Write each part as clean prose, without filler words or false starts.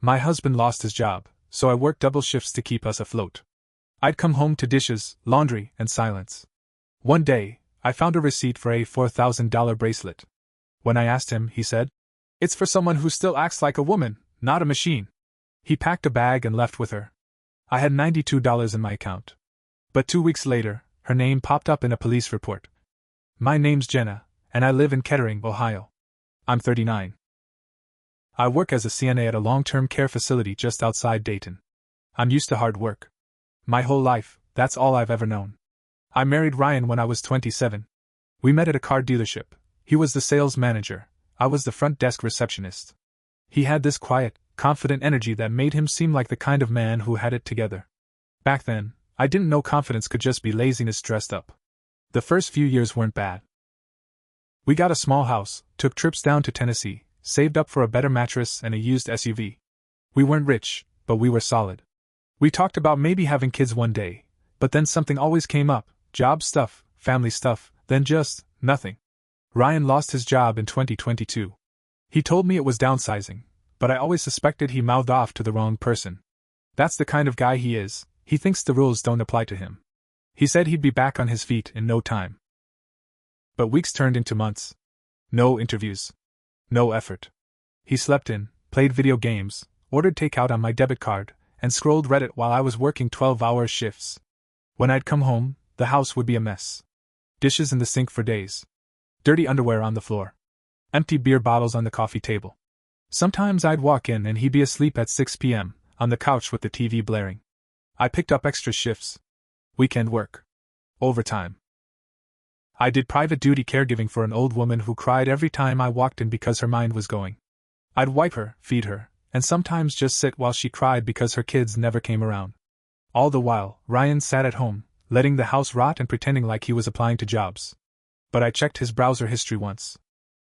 My husband lost his job, so I worked double shifts to keep us afloat. I'd come home to dishes, laundry, and silence. One day, I found a receipt for a $4,000 bracelet. When I asked him, he said, "It's for someone who still acts like a woman, not a machine." He packed a bag and left with her. I had $92 in my account. But 2 weeks later, her name popped up in a police report. My name's Jenna, and I live in Kettering, Ohio. I'm 39. I work as a CNA at a long-term care facility just outside Dayton. I'm used to hard work. My whole life, that's all I've ever known. I married Ryan when I was 27. We met at a car dealership. He was the sales manager. I was the front desk receptionist. He had this quiet, confident energy that made him seem like the kind of man who had it together. Back then, I didn't know confidence could just be laziness dressed up. The first few years weren't bad. We got a small house, took trips down to Tennessee, saved up for a better mattress and a used SUV. We weren't rich, but we were solid. We talked about maybe having kids one day, but then something always came up, job stuff, family stuff, then just nothing. Ryan lost his job in 2022. He told me it was downsizing, but I always suspected he mouthed off to the wrong person. That's the kind of guy he is. He thinks the rules don't apply to him. He said he'd be back on his feet in no time. But weeks turned into months. No interviews. No effort. He slept in, played video games, ordered takeout on my debit card, and scrolled Reddit while I was working 12-hour shifts. When I'd come home, the house would be a mess. Dishes in the sink for days. Dirty underwear on the floor. Empty beer bottles on the coffee table. Sometimes I'd walk in and he'd be asleep at 6 p.m., on the couch with the TV blaring. I picked up extra shifts. Weekend work. Overtime. I did private duty caregiving for an old woman who cried every time I walked in because her mind was going. I'd wipe her, feed her, and sometimes just sit while she cried because her kids never came around. All the while, Ryan sat at home, letting the house rot and pretending like he was applying to jobs. But I checked his browser history once.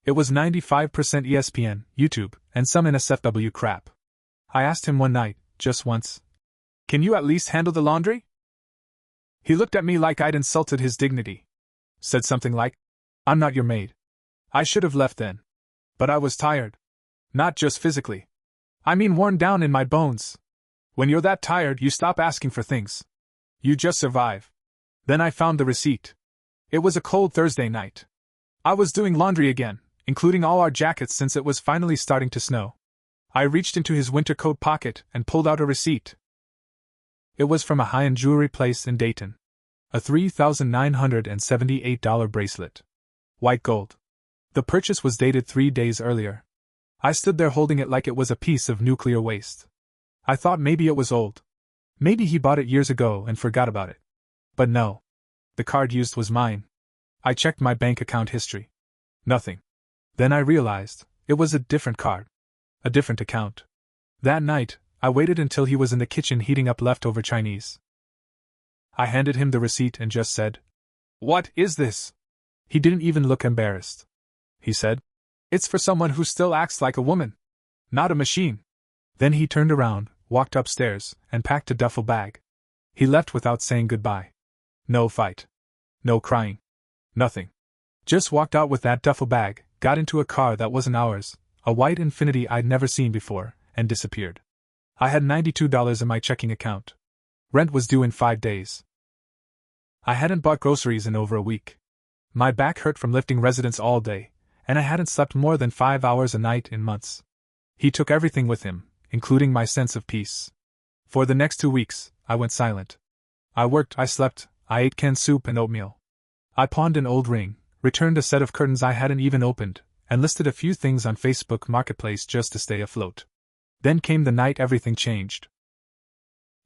It was 95% ESPN, YouTube, and some NSFW crap. I asked him one night, just once, "Can you at least handle the laundry?" He looked at me like I'd insulted his dignity. Said something like, "I'm not your maid." I should have left then. But I was tired. Not just physically. I mean worn down in my bones. When you're that tired, you stop asking for things. You just survive. Then I found the receipt. It was a cold Thursday night. I was doing laundry again, including all our jackets since it was finally starting to snow. I reached into his winter coat pocket and pulled out a receipt. It was from a high-end jewelry place in Dayton. A $3,978 bracelet. White gold. The purchase was dated 3 days earlier. I stood there holding it like it was a piece of nuclear waste. I thought maybe it was old. Maybe he bought it years ago and forgot about it. But no. The card used was mine. I checked my bank account history. Nothing. Then I realized, it was a different card. A different account. That night, I waited until he was in the kitchen heating up leftover Chinese. I handed him the receipt and just said, "What is this?" He didn't even look embarrassed. He said, "It's for someone who still acts like a woman. Not a machine." Then he turned around, walked upstairs, and packed a duffel bag. He left without saying goodbye. No fight. No crying. Nothing. Just walked out with that duffel bag, got into a car that wasn't ours, a white Infiniti I'd never seen before, and disappeared. I had $92 in my checking account. Rent was due in 5 days. I hadn't bought groceries in over a week. My back hurt from lifting residents all day, and I hadn't slept more than 5 hours a night in months. He took everything with him, including my sense of peace. For the next 2 weeks, I went silent. I worked, I slept, I ate canned soup and oatmeal. I pawned an old ring, returned a set of curtains I hadn't even opened, and listed a few things on Facebook Marketplace just to stay afloat. Then came the night everything changed.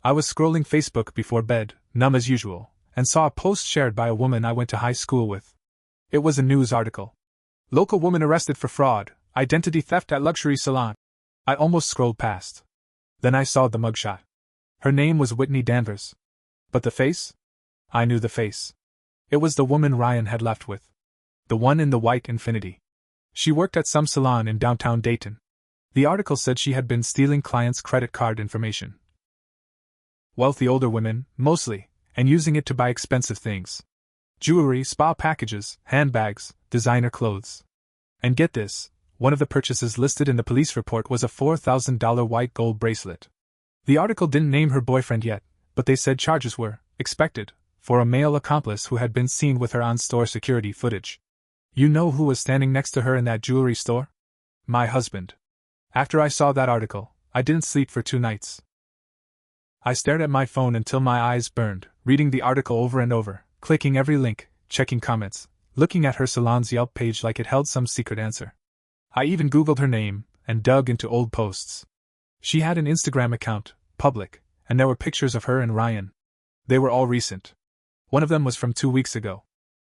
I was scrolling Facebook before bed, numb as usual, and saw a post shared by a woman I went to high school with. It was a news article. Local woman arrested for fraud, identity theft at luxury salon. I almost scrolled past. Then I saw the mugshot. Her name was Whitney Danvers. But the face? I knew the face. It was the woman Ryan had left with. The one in the white Infiniti. She worked at some salon in downtown Dayton. The article said she had been stealing clients' credit card information. Wealthy older women, mostly, and using it to buy expensive things. Jewelry, spa packages, handbags, designer clothes. And get this, one of the purchases listed in the police report was a $4,000 white gold bracelet. The article didn't name her boyfriend yet, but they said charges were expected for a male accomplice who had been seen with her on store security footage. You know who was standing next to her in that jewelry store? My husband. After I saw that article, I didn't sleep for 2 nights. I stared at my phone until my eyes burned, reading the article over and over, clicking every link, checking comments, looking at her salon's Yelp page like it held some secret answer. I even Googled her name and dug into old posts. She had an Instagram account, public, and there were pictures of her and Ryan. They were all recent. One of them was from 2 weeks ago.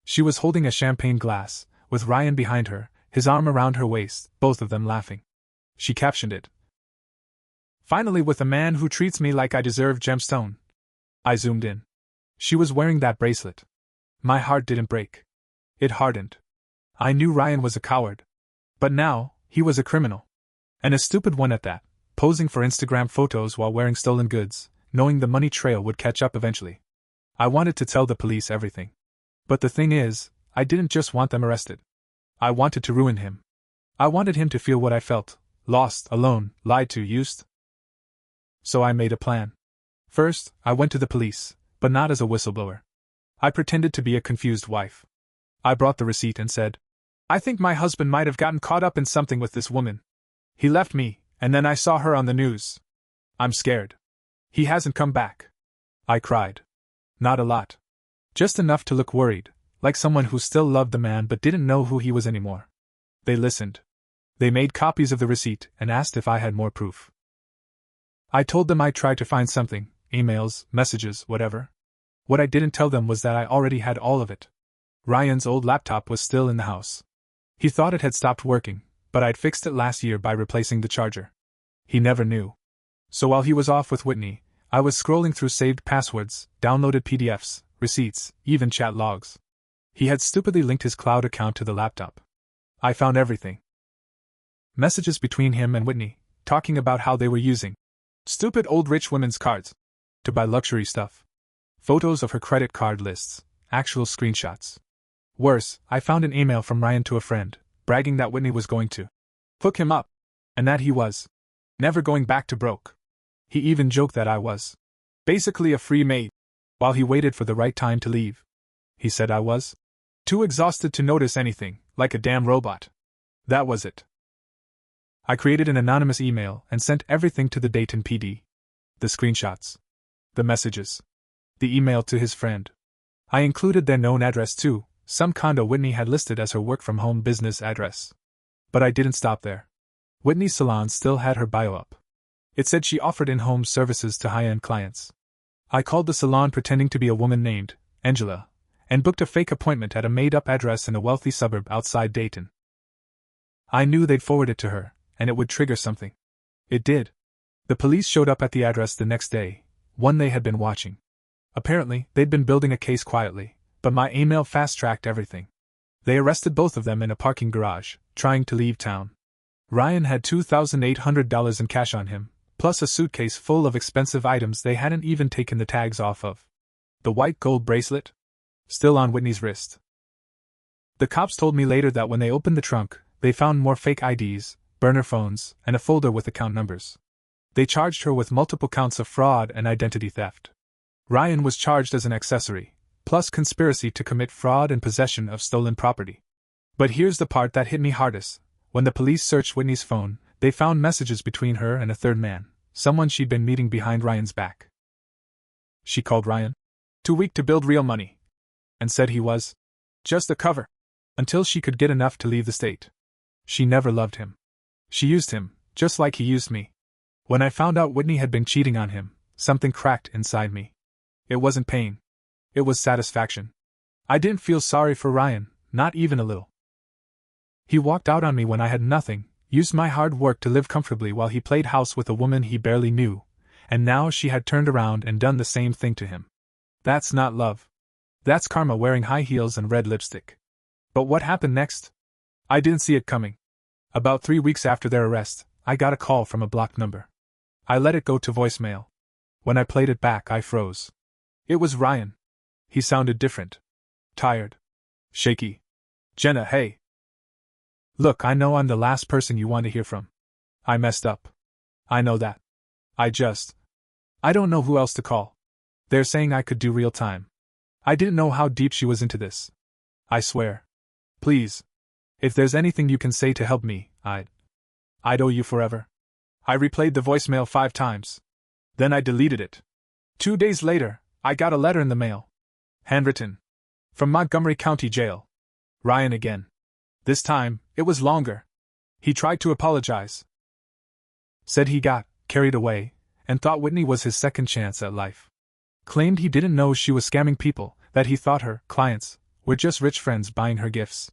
She was holding a champagne glass, with Ryan behind her, his arm around her waist, both of them laughing. She captioned it, "Finally with a man who treats me like I deserve gemstone." I zoomed in. She was wearing that bracelet. My heart didn't break. It hardened. I knew Ryan was a coward. But now, he was a criminal. And a stupid one at that, posing for Instagram photos while wearing stolen goods, knowing the money trail would catch up eventually. I wanted to tell the police everything. But the thing is, I didn't just want them arrested. I wanted to ruin him. I wanted him to feel what I felt, lost, alone, lied to, used. So I made a plan. First, I went to the police, but not as a whistleblower. I pretended to be a confused wife. I brought the receipt and said, "I think my husband might have gotten caught up in something with this woman. He left me, and then I saw her on the news. I'm scared. He hasn't come back." I cried. Not a lot. Just enough to look worried, like someone who still loved the man but didn't know who he was anymore. They listened. They made copies of the receipt and asked if I had more proof. I told them I tried to find something, emails, messages, whatever. What I didn't tell them was that I already had all of it. Ryan's old laptop was still in the house. He thought it had stopped working, but I'd fixed it last year by replacing the charger. He never knew. So while he was off with Whitney, I was scrolling through saved passwords, downloaded PDFs, receipts, even chat logs. He had stupidly linked his cloud account to the laptop. I found everything. Messages between him and Whitney, talking about how they were using stupid old rich women's cards to buy luxury stuff. Photos of her credit card lists, actual screenshots. Worse, I found an email from Ryan to a friend, bragging that Whitney was going to hook him up, and that he was never going back to broke. He even joked that I was basically a free maid, while he waited for the right time to leave. He said I was too exhausted to notice anything, like a damn robot. That was it. I created an anonymous email and sent everything to the Dayton PD. The screenshots. The messages. The email to his friend. I included their known address too, some condo Whitney had listed as her work-from-home business address. But I didn't stop there. Whitney's salon still had her bio up. It said she offered in-home services to high-end clients. I called the salon pretending to be a woman named Angela, and booked a fake appointment at a made-up address in a wealthy suburb outside Dayton. I knew they'd forward it to her, and it would trigger something. It did. The police showed up at the address the next day, one they had been watching. Apparently, they'd been building a case quietly, but my email fast-tracked everything. They arrested both of them in a parking garage, trying to leave town. Ryan had $2,800 in cash on him, plus a suitcase full of expensive items they hadn't even taken the tags off of. The white gold bracelet? Still on Whitney's wrist. The cops told me later that when they opened the trunk, they found more fake IDs, burner phones, and a folder with account numbers. They charged her with multiple counts of fraud and identity theft. Ryan was charged as an accessory, plus conspiracy to commit fraud and possession of stolen property. But here's the part that hit me hardest. When the police searched Whitney's phone, they found messages between her and a third man, someone she'd been meeting behind Ryan's back. She called Ryan too weak to build real money, and said he was just a cover, until she could get enough to leave the state. She never loved him. She used him, just like he used me. When I found out Whitney had been cheating on him, something cracked inside me. It wasn't pain. It was satisfaction. I didn't feel sorry for Ryan, not even a little. He walked out on me when I had nothing, used my hard work to live comfortably while he played house with a woman he barely knew, and now she had turned around and done the same thing to him. That's not love. That's karma wearing high heels and red lipstick. But what happened next? I didn't see it coming. About 3 weeks after their arrest, I got a call from a blocked number. I let it go to voicemail. When I played it back, I froze. It was Ryan. He sounded different. Tired. Shaky. "Jenna, hey. Look, I know I'm the last person you want to hear from. I messed up. I know that. I don't know who else to call. They're saying I could do real time. I didn't know how deep she was into this. I swear. Please. If there's anything you can say to help me, I'd owe you forever. I replayed the voicemail 5 times. Then I deleted it. 2 days later, I got a letter in the mail. Handwritten. From Montgomery County Jail. Ryan again. This time, it was longer. He tried to apologize. Said he got carried away and thought Whitney was his second chance at life. Claimed he didn't know she was scamming people, that he thought her clients were just rich friends buying her gifts.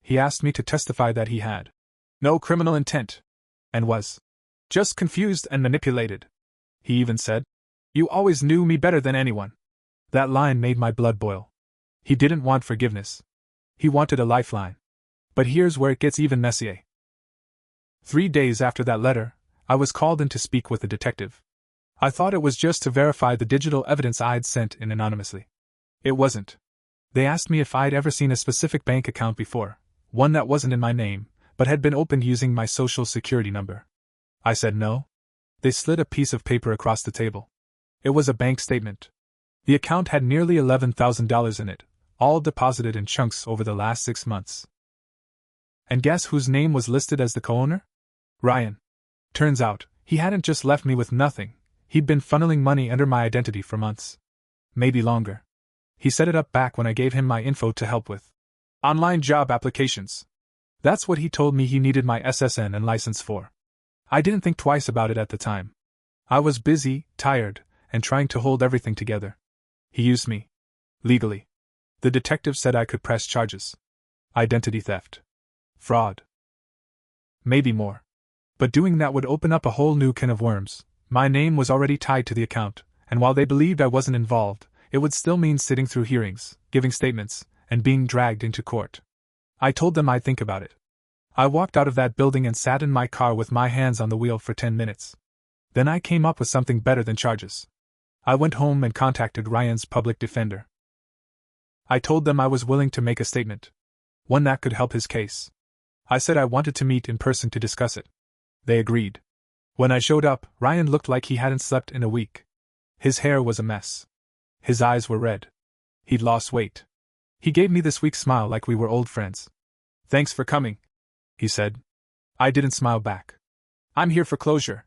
He asked me to testify that he had no criminal intent and was just confused and manipulated. He even said, "You always knew me better than anyone." That line made my blood boil. He didn't want forgiveness. He wanted a lifeline. But here's where it gets even messier. 3 days after that letter, I was called in to speak with a detective. I thought it was just to verify the digital evidence I'd sent in anonymously. It wasn't. They asked me if I'd ever seen a specific bank account before, one that wasn't in my name, but had been opened using my social security number. I said no. They slid a piece of paper across the table. It was a bank statement. The account had nearly $11,000 in it, all deposited in chunks over the last 6 months. And guess whose name was listed as the co-owner? Ryan. Turns out, he hadn't just left me with nothing, he'd been funneling money under my identity for months. Maybe longer. He set it up back when I gave him my info to help with online job applications. That's what he told me he needed my SSN and license for. I didn't think twice about it at the time. I was busy, tired, and trying to hold everything together. He used me. Legally. The detective said I could press charges. Identity theft. Fraud. Maybe more. But doing that would open up a whole new can of worms. My name was already tied to the account, and while they believed I wasn't involved, it would still mean sitting through hearings, giving statements, and being dragged into court. I told them I'd think about it. I walked out of that building and sat in my car with my hands on the wheel for 10 minutes. Then I came up with something better than charges. I went home and contacted Ryan's public defender. I told them I was willing to make a statement. One that could help his case. I said I wanted to meet in person to discuss it. They agreed. When I showed up, Ryan looked like he hadn't slept in a week. His hair was a mess. His eyes were red. He'd lost weight. He gave me this weak smile like we were old friends. "Thanks for coming," he said. I didn't smile back. "I'm here for closure,"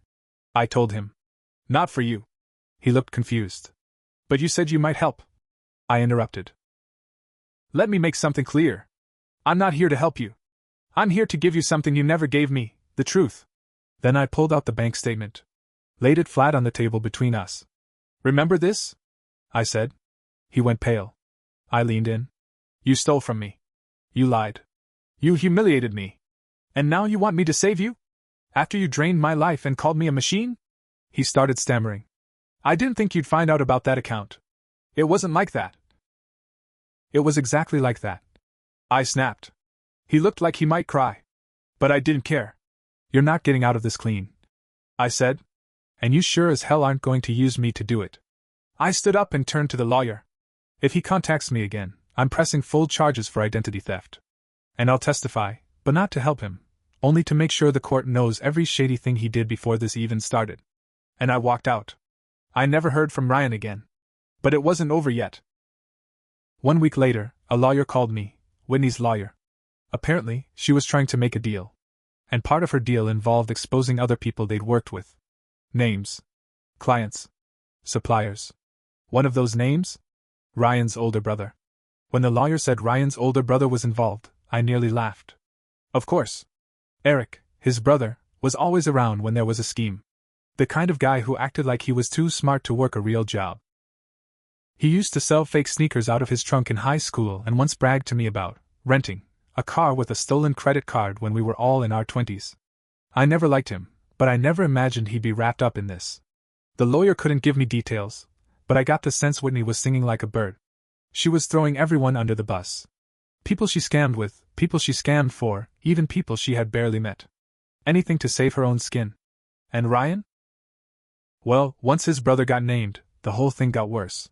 I told him. "Not for you." He looked confused. "But you said you might help," I interrupted. "Let me make something clear. I'm not here to help you. I'm here to give you something you never gave me, the truth." Then I pulled out the bank statement. Laid it flat on the table between us. "Remember this?" I said. He went pale. I leaned in. "You stole from me. You lied. You humiliated me. And now you want me to save you? After you drained my life and called me a machine?" He started stammering. "I didn't think you'd find out about that account. It wasn't like that." "It was exactly like that," I snapped. He looked like he might cry. But I didn't care. "You're not getting out of this clean," I said. "And you sure as hell aren't going to use me to do it." I stood up and turned to the lawyer. "If he contacts me again, I'm pressing full charges for identity theft. And I'll testify, but not to help him, only to make sure the court knows every shady thing he did before this even started." And I walked out. I never heard from Ryan again. But it wasn't over yet. 1 week later, a lawyer called me, Whitney's lawyer. Apparently, she was trying to make a deal. And part of her deal involved exposing other people they'd worked with. Names. Clients. Suppliers. One of those names? Ryan's older brother. When the lawyer said Ryan's older brother was involved, I nearly laughed. Of course. Eric, his brother, was always around when there was a scheme. The kind of guy who acted like he was too smart to work a real job. He used to sell fake sneakers out of his trunk in high school and once bragged to me about renting a car with a stolen credit card when we were all in our 20s. I never liked him, but I never imagined he'd be wrapped up in this. The lawyer couldn't give me details, but I got the sense Whitney was singing like a bird. She was throwing everyone under the bus. People she scammed with, people she scammed for, even people she had barely met. Anything to save her own skin. And Ryan? Well, once his brother got named, the whole thing got worse.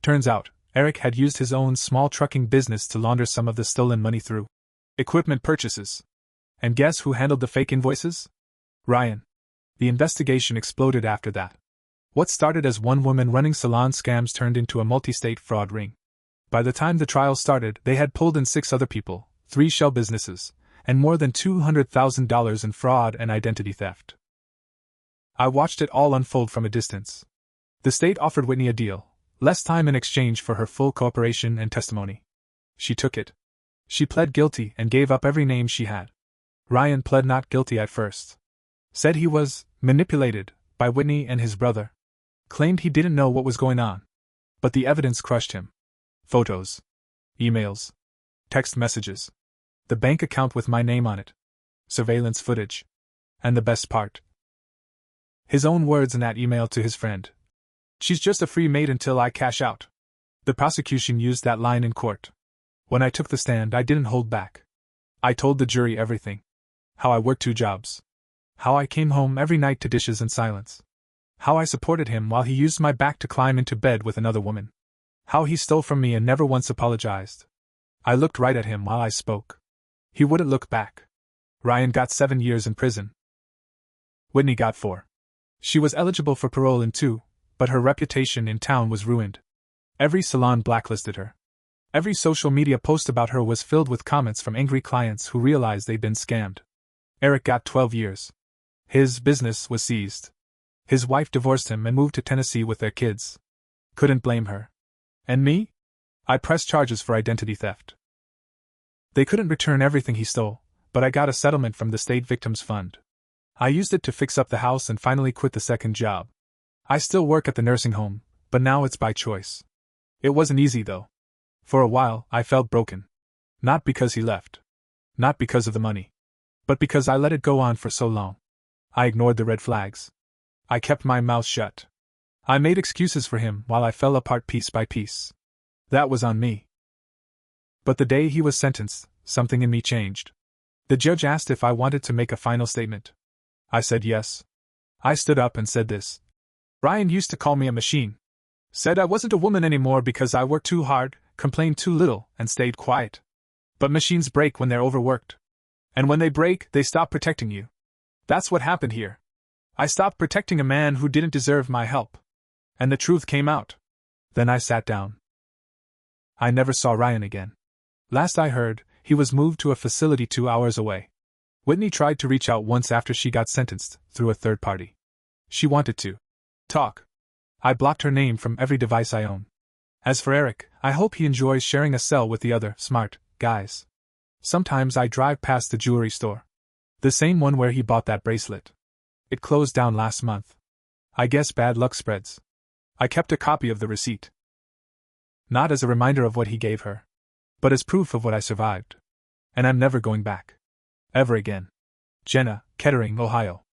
Turns out, Eric had used his own small trucking business to launder some of the stolen money through equipment purchases. And guess who handled the fake invoices? Ryan. The investigation exploded after that. What started as one woman running salon scams turned into a multi-state fraud ring. By the time the trial started, they had pulled in 6 other people, 3 shell businesses, and more than $200,000 in fraud and identity theft. I watched it all unfold from a distance. The state offered Whitney a deal, less time in exchange for her full cooperation and testimony. She took it. She pled guilty and gave up every name she had. Ryan pled not guilty at first. Said he was manipulated by Whitney and his brother. Claimed he didn't know what was going on. But the evidence crushed him. Photos. Emails. Text messages. The bank account with my name on it. Surveillance footage. And the best part. His own words in that email to his friend. She's just a free maid until I cash out. The prosecution used that line in court. When I took the stand, I didn't hold back. I told the jury everything. How I worked 2 jobs. How I came home every night to dishes and silence. How I supported him while he used my back to climb into bed with another woman. How he stole from me and never once apologized. I looked right at him while I spoke. He wouldn't look back. Ryan got 7 years in prison. Whitney got 4. She was eligible for parole in 2, but her reputation in town was ruined. Every salon blacklisted her. Every social media post about her was filled with comments from angry clients who realized they'd been scammed. Eric got 12 years. His business was seized. His wife divorced him and moved to Tennessee with their kids. Couldn't blame her. And me? I pressed charges for identity theft. They couldn't return everything he stole, but I got a settlement from the State Victims Fund. I used it to fix up the house and finally quit the second job. I still work at the nursing home, but now it's by choice. It wasn't easy though. For a while, I felt broken. Not because he left. Not because of the money. But because I let it go on for so long. I ignored the red flags. I kept my mouth shut. I made excuses for him while I fell apart piece by piece. That was on me. But the day he was sentenced, something in me changed. The judge asked if I wanted to make a final statement. I said yes. I stood up and said this. Ryan used to call me a machine. Said I wasn't a woman anymore because I worked too hard, complained too little, and stayed quiet. But machines break when they're overworked. And when they break, they stop protecting you. That's what happened here. I stopped protecting a man who didn't deserve my help. And the truth came out. Then I sat down. I never saw Ryan again. Last I heard, he was moved to a facility 2 hours away. Whitney tried to reach out once after she got sentenced, through a third party. She wanted to talk. I blocked her name from every device I own. As for Eric, I hope he enjoys sharing a cell with the other smart guys. Sometimes I drive past the jewelry store. The same one where he bought that bracelet. It closed down last month. I guess bad luck spreads. I kept a copy of the receipt. Not as a reminder of what he gave her, but as proof of what I survived. And I'm never going back. Ever again. Jenna, Kettering, Ohio.